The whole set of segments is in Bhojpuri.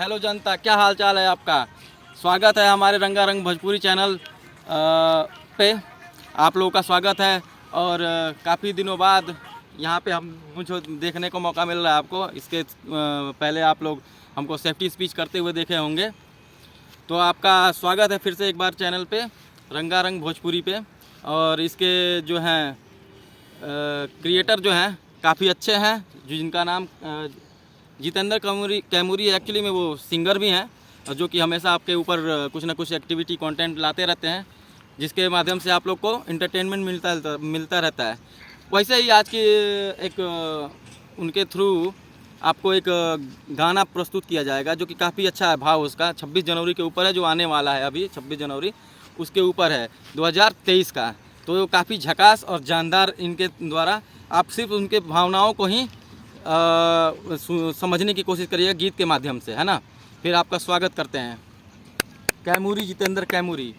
हेलो जनता, क्या हाल चाल है आपका। स्वागत है हमारे रंगारंग भोजपुरी चैनल पे। आप लोगों का स्वागत है। और काफ़ी दिनों बाद यहाँ पे मुझे देखने को मौका मिल रहा है आपको। इसके पहले आप लोग हमको सेफ्टी स्पीच करते हुए देखे होंगे। तो आपका स्वागत है फिर से एक बार चैनल पे, रंगारंग भोजपुरी पे। और इसके जो हैं क्रिएटर जो हैं काफ़ी अच्छे हैं, जिनका नाम जितेंद्र कैमूरी एक्चुअली में वो सिंगर भी हैं, जो कि हमेशा आपके ऊपर कुछ ना कुछ एक्टिविटी कंटेंट लाते रहते हैं, जिसके माध्यम से आप लोग को एंटरटेनमेंट मिलता रहता है। वैसे ही आज की एक उनके थ्रू आपको एक गाना प्रस्तुत किया जाएगा, जो कि काफ़ी अच्छा है। भाव उसका 26 जनवरी के ऊपर है, जो आने वाला है अभी 26 जनवरी उसके ऊपर है 2023 का। तो काफ़ी झकास और जानदार इनके द्वारा आप सिर्फ उनके भावनाओं को ही समझने की कोशिश करिएगा गीत के माध्यम से, है ना। फिर आपका स्वागत करते हैं कैमूरी, जितेंद्र कैमूरी।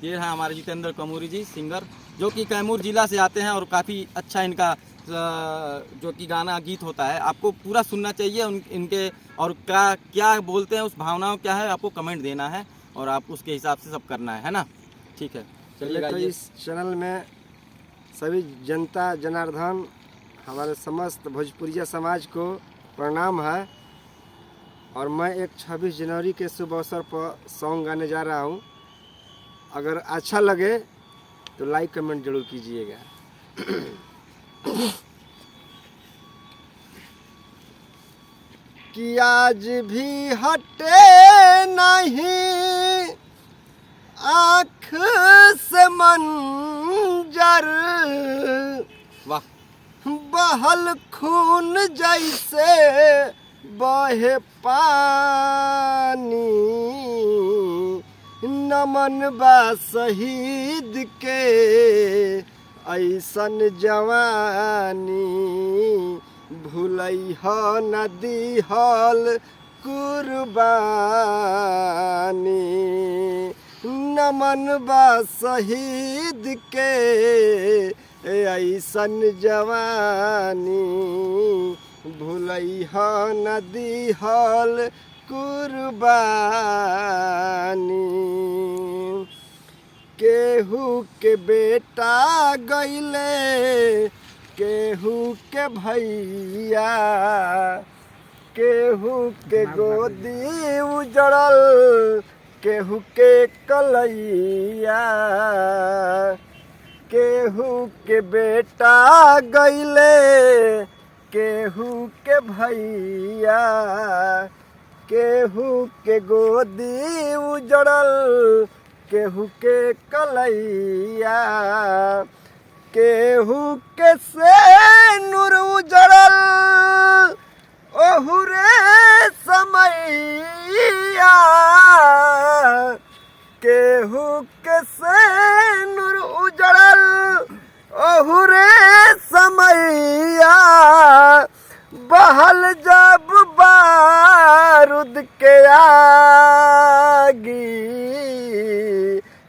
ये है हमारे जितेंद्र कैमूरी जी, सिंगर, जो कि कैमूर जिला से आते हैं। और काफ़ी अच्छा इनका जो कि गाना गीत होता है, आपको पूरा सुनना चाहिए इनके। और क्या बोलते हैं, उस भावनाओं क्या है, आपको कमेंट देना है और आप उसके हिसाब से सब करना है ना। ठीक है, चलिए। तो इस चैनल में सभी जनता जनार्दन, हमारे समस्त भोजपुरिया समाज को प्रणाम है। और मैं एक 26 जनवरी के शुभ अवसर पर सॉन्ग गाने जा रहा हूँ। अगर अच्छा लगे तो लाइक कमेंट जरूर कीजिएगा। कि आज भी हटे नहीं आँख से मंजर, वाह। बहल खून जैसे बहे पानी, नमन बा शहीद के ऐसन जवानी, भूलई हो नदी हल कुर्बानी, नमन बा शहीद के ऐसन जवानी, भूलई हो नदी हल कुर्बानी। केहू के बेटा गईले, केहू के भैया, केहू के गोदी उजड़ल, केहू के कलैया, केहू के बेटा गईले, केहू के भैया, केहू के गोदी उजड़ल, केहू के कलैया, केहू के सेनुर उजड़ल, ओहू रे समैया, केहू के सेनुर उजड़ल, ओहू रे समैया, बहल जब बारूद के आगी,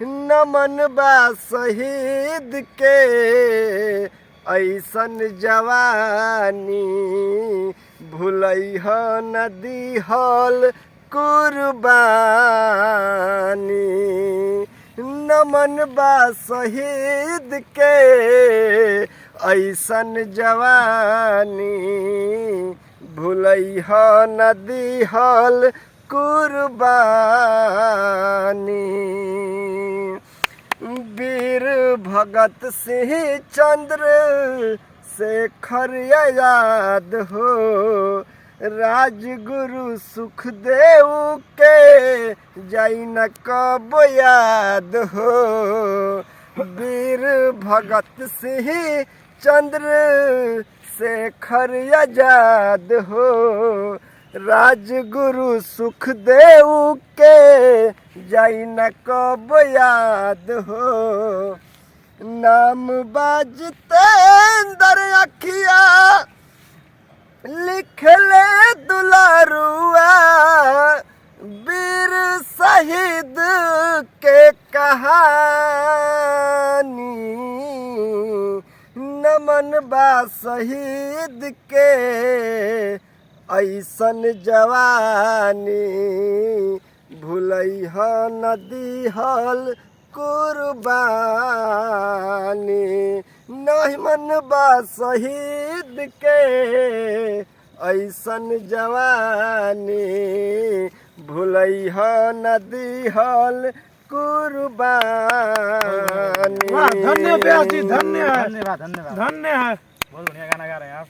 नमन बा शहीद के ऐसन जवानी, भूलई हो नदी हल कुर्बानी, नमन बा शहीद के ऐसन जवानी, भूलई हो नदी हल कुर्बानी। वीर भगत सिंह चंद्र शेखर आजाद हो, राजगुरु सुखदेव के जाई न कब याद हो। वीर भगत सिंह चंद्र शेखर आजाद हो, राजगुरु सुखदेव के जाई न कब याद हो। नाम बाजतेंद्र अखिया लिख ले दुलारुआ, वीर शहीद के कहानी, नमन बा शहीद के ऐसन जवानी भूलैह न दिहल कुर्बानी नहीं मन बा शहीद के ऐसन जवानी भूलैह न दिहल कुर्बानी। धन्य व्यास जी, धन्य है, धन्यवाद धन्यवाद। धन्य है। बहुत बढ़िया गाना गा रहे हैं आप।